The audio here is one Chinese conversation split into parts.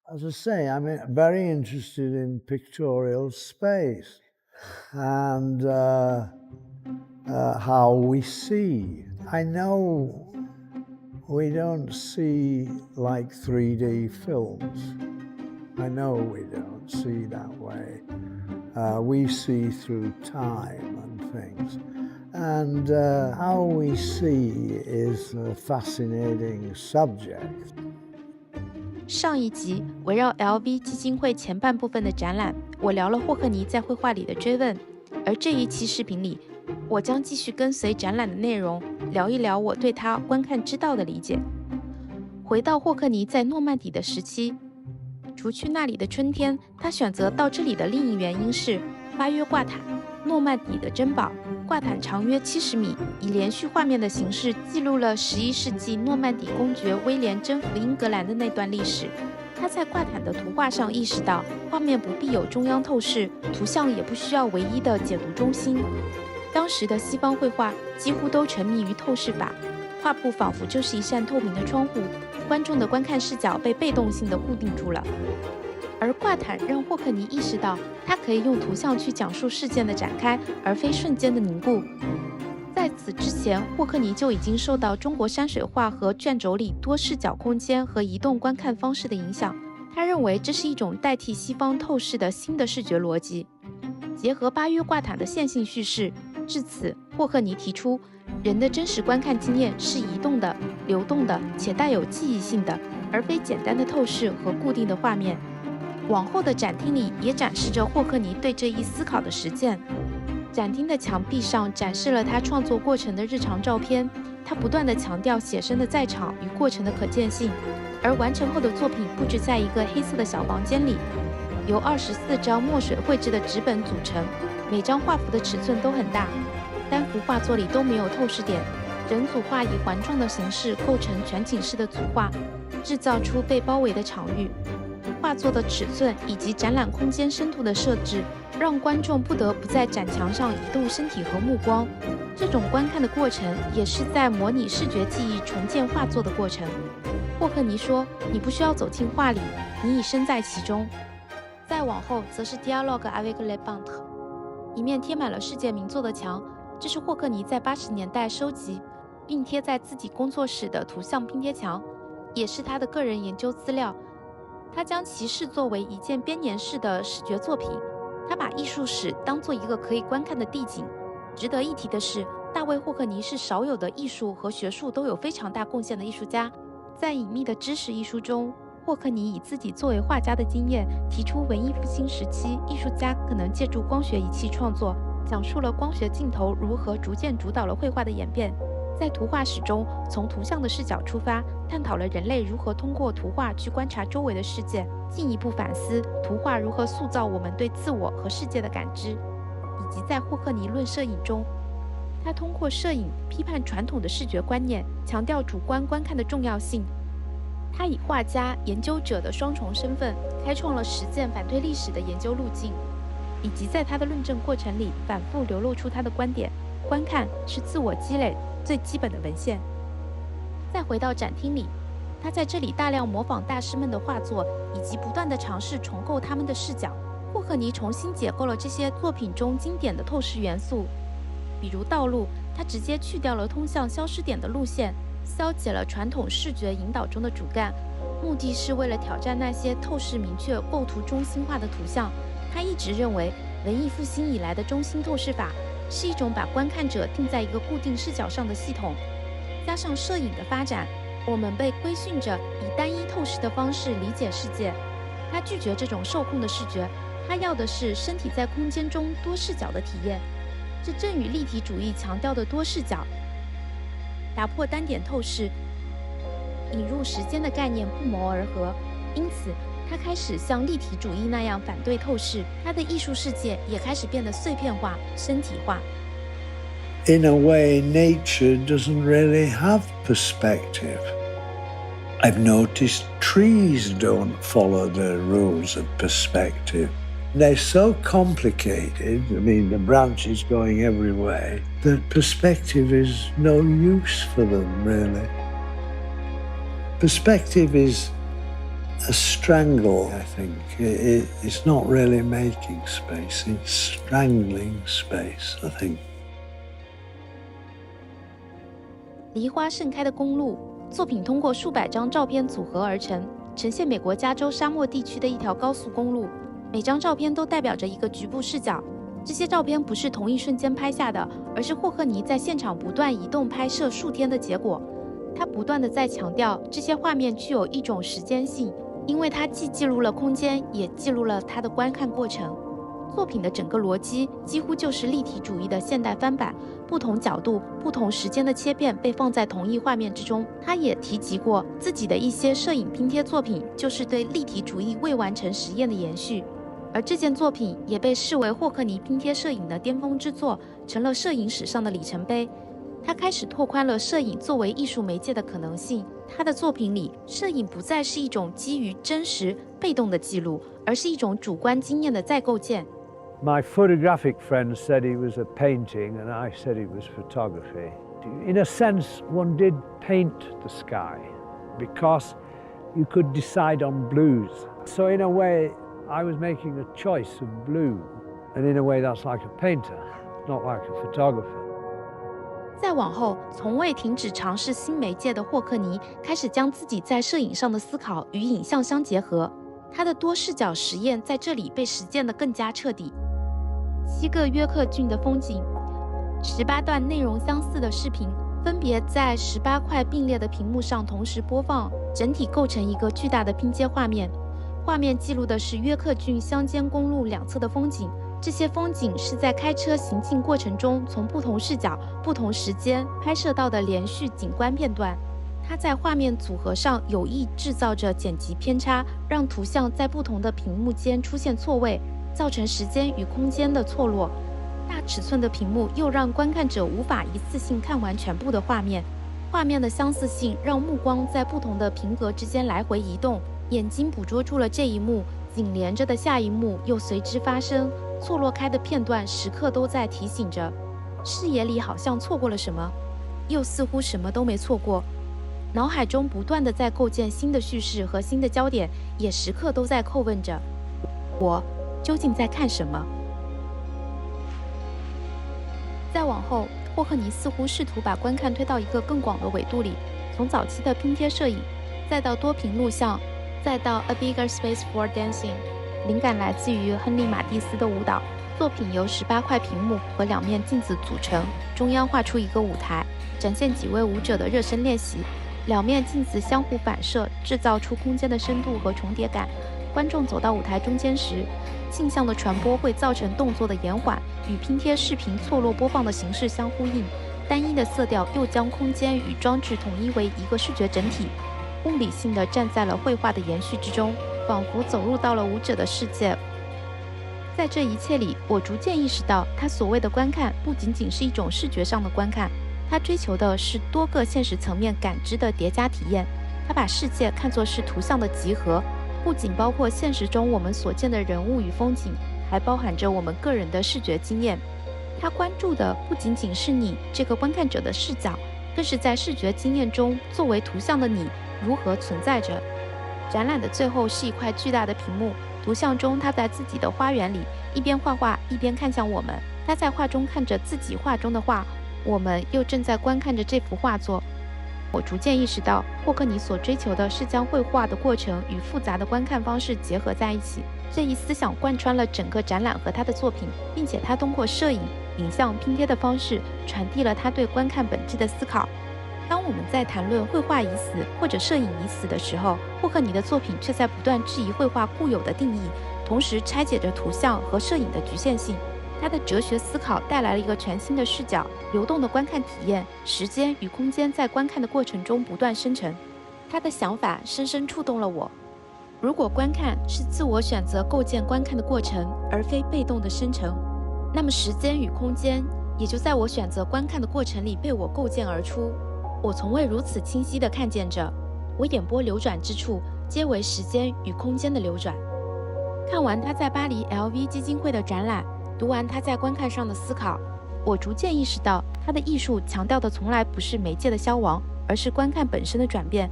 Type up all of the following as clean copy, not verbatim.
As I say, I'm very interested in pictorial space and how we see. I know we don't see like 3D films. I know we don't see that way. We see through time and things. And how we see is a fascinating subject. 上一集围绕 LV 基金会前半部分的展览，我聊了霍克尼在绘画里的追问，而这一期视频里，我将继续跟随展览的内容，聊一聊我对他观看之道的理解。回到霍克尼在诺曼底的时期，除去那里的春天，他选择到这里的另一原因是巴约挂毯，诺曼底的珍宝。挂毯长约70米，以连续画面的形式记录了11世纪诺曼底公爵威廉征服英格兰的那段历史。他在挂毯的图画上意识到，画面不必有中央透视，图像也不需要唯一的解读中心。当时的西方绘画几乎都沉迷于透视法，画布仿佛就是一扇透明的窗户，观众的观看视角被被动性地固定住了。而挂毯让霍克尼意识到，他可以用图像去讲述事件的展开，而非瞬间的凝固。在此之前，霍克尼就已经受到中国山水画和卷轴里多视角空间和移动观看方式的影响。他认为这是一种代替西方透视的新的视觉逻辑，结合巴约挂毯的线性叙事。至此，霍克尼提出，人的真实观看经验是移动的、流动的且带有记忆性的，而非简单的透视和固定的画面。往后的展厅里也展示着霍克尼对这一思考的实践。展厅的墙壁上展示了他创作过程的日常照片，他不断地强调写生的在场与过程的可见性。而完成后的作品布置在一个黑色的小房间里，由24张墨水绘制的纸本组成，每张画幅的尺寸都很大，单幅画作里都没有透视点，整组画以环状的形式构成全景式的组画，制造出被包围的场域。画作的尺寸以及展览空间深度的设置，让观众不得不在展墙上移动身体和目光。这种观看的过程也是在模拟视觉记忆重建画作的过程。霍克尼说，你不需要走进画里，你已身在其中。再往后则是 Dialogue avec les peintres， 一面贴满了世界名作的墙，这是霍克尼在80年代收集并贴在自己工作室的图像拼贴墙，也是他的个人研究资料。他将其视作为一件编年式的视觉作品，他把艺术史当作一个可以观看的地景。值得一提的是，大卫·霍克尼是少有的艺术和学术都有非常大贡献的艺术家。在《隐秘的知识》一书中，霍克尼以自己作为画家的经验，提出文艺复兴时期艺术家可能借助光学仪器创作，讲述了光学镜头如何逐渐主导了绘画的演变。在图画史中，从图像的视角出发，探讨了人类如何通过图画去观察周围的世界，进一步反思图画如何塑造我们对自我和世界的感知。以及在霍克尼论摄影中，他通过摄影批判传统的视觉观念，强调主观观看的重要性。他以画家、研究者的双重身份，开创了实践反对历史的研究路径，以及在他的论证过程里反复流露出他的观点：观看是自我积累最基本的文献。再回到展厅里，他在这里大量模仿大师们的画作，以及不断地尝试重构他们的视角。霍克尼重新解构了这些作品中经典的透视元素，比如道路，他直接去掉了通向消失点的路线，消解了传统视觉引导中的主干，目的是为了挑战那些透视明确、构图中心化的图像。他一直认为，文艺复兴以来的中心透视法是一种把观看者定在一个固定视角上的系统。加上摄影的发展，我们被规训着以单一透视的方式理解世界。他拒绝这种受控的视觉，他要的是身体在空间中多视角的体验。这正与立体主义强调的多视角、打破单点透视、引入时间的概念不谋而合。因此，他开始像立体主义那样反对透视，他的艺术世界也开始变得碎片化、身体化。In a way, nature doesn't really have perspective. I've noticed trees don't follow the rules of perspective. They're so complicated, I mean, the branches going every way, that perspective is no use for them, really. Perspective is a strangle, I think. It's not really making space, it's strangling space, I think. 梨花盛开的公路，作品通过数百张照片组合而成，呈现美国加州沙漠地区的一条高速公路。每张照片都代表着一个局部视角，这些照片不是同一瞬间拍下的，而是霍克尼在现场不断移动拍摄数天的结果。他不断地在强调，这些画面具有一种时间性，因为它既记录了空间，也记录了他的观看过程。作品的整个逻辑几乎就是立体主义的现代翻版，不同角度、不同时间的切片被放在同一画面之中。他也提及过自己的一些摄影拼贴作品，就是对立体主义未完成实验的延续。而这件作品也被视为霍克尼拼贴摄影的巅峰之作，成了摄影史上的里程碑。他开始拓宽了摄影作为艺术媒介的可能性。他的作品里，摄影不再是一种基于真实、被动的记录，而是一种主观经验的再构建。My photographic friend said he was a painting, and I said it was photography. In a sense, one did paint the sky because you could decide on blues. So in a way, I was making a choice of blue, and in a way that's like a painter, not like a photographer. 再往后，从未停止尝试新媒介的霍克尼开始将自己在摄影上的思考与影像相结合，他的多视角实验在这里被实践得更加彻底。7个约克郡的风景，18段内容相似的视频，分别在18块并列的屏幕上同时播放，整体构成一个巨大的拼接画面。画面记录的是约克郡乡间公路两侧的风景，这些风景是在开车行进过程中从不同视角、不同时间拍摄到的连续景观片段。它在画面组合上有意制造着剪辑偏差，让图像在不同的屏幕间出现错位，造成时间与空间的错落。大尺寸的屏幕又让观看者无法一次性看完全部的画面。画面的相似性让目光在不同的屏格之间来回移动，眼睛捕捉住了这一幕，紧连着的下一幕又随之发生。错落开的片段时刻都在提醒着，视野里好像错过了什么，又似乎什么都没错过。脑海中不断地在构建新的叙事和新的焦点，也时刻都在叩问着：我究竟在看什么？再往后，霍克尼似乎试图把观看推到一个更广的纬度里，从早期的拼贴摄影，再到多屏录像，再到 A Bigger Space for Dancing。灵感来自于亨利·马蒂斯的舞蹈。作品由18块屏幕和2面镜子组成，中央画出一个舞台，展现几位舞者的热身练习。2面镜子相互反射，制造出空间的深度和重叠感。观众走到舞台中间时，镜像的传播会造成动作的延缓，与拼贴视频错落播放的形式相呼应。单一的色调又将空间与装置统一为一个视觉整体，物理性地站在了绘画的延续之中，仿佛走入到了舞者的世界。在这一切里，我逐渐意识到，他所谓的观看不仅仅是一种视觉上的观看，他追求的是多个现实层面感知的叠加体验。他把世界看作是图像的集合，不仅包括现实中我们所见的人物与风景，还包含着我们个人的视觉经验。他关注的不仅仅是你这个观看者的视角，更是在视觉经验中作为图像的你如何存在着。展览的最后是一块巨大的屏幕，图像中他在自己的花园里一边画画一边看向我们，他在画中看着自己画中的画，我们又正在观看着这幅画作。我逐渐意识到，霍克尼所追求的是将绘画的过程与复杂的观看方式结合在一起。这一思想贯穿了整个展览和他的作品，并且他通过摄影、影像拼贴的方式传递了他对观看本质的思考。当我们在谈论绘画已死或者摄影已死的时候，霍克尼的作品却在不断质疑绘画固有的定义，同时拆解着图像和摄影的局限性。他的哲学思考带来了一个全新的视角，流动的观看体验，时间与空间在观看的过程中不断生成。他的想法深深触动了我。如果观看是自我选择构建观看的过程，而非被动的生成，那么时间与空间也就在我选择观看的过程里被我构建而出。我从未如此清晰地看见着，我眼波流转之处皆为时间与空间的流转。看完他在巴黎 LV 基金会的展览，读完他在观看上的思考，我逐渐意识到，他的艺术强调的从来不是媒介的消亡，而是观看本身的转变。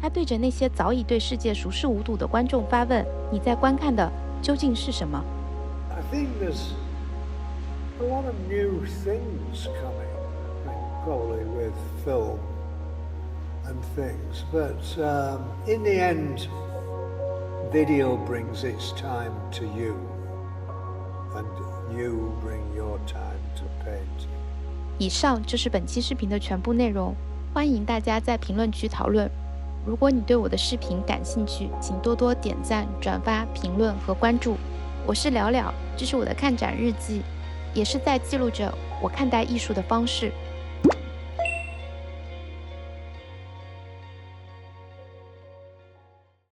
他对着那些早已对世界熟视无睹的观众发问：你在观看的究竟是什么？ I think there's a lot of new things coming, probably with film and things. But in the end, video brings its time to you, and you bring your time to paint. 以上就是本期视频的全部内容，欢迎大家在评论区讨论。如果你对我的视频感兴趣，请多多点赞、转发、评论和关注。我是了了，这是我的看展日记，也是在记录着我看待艺术的方式。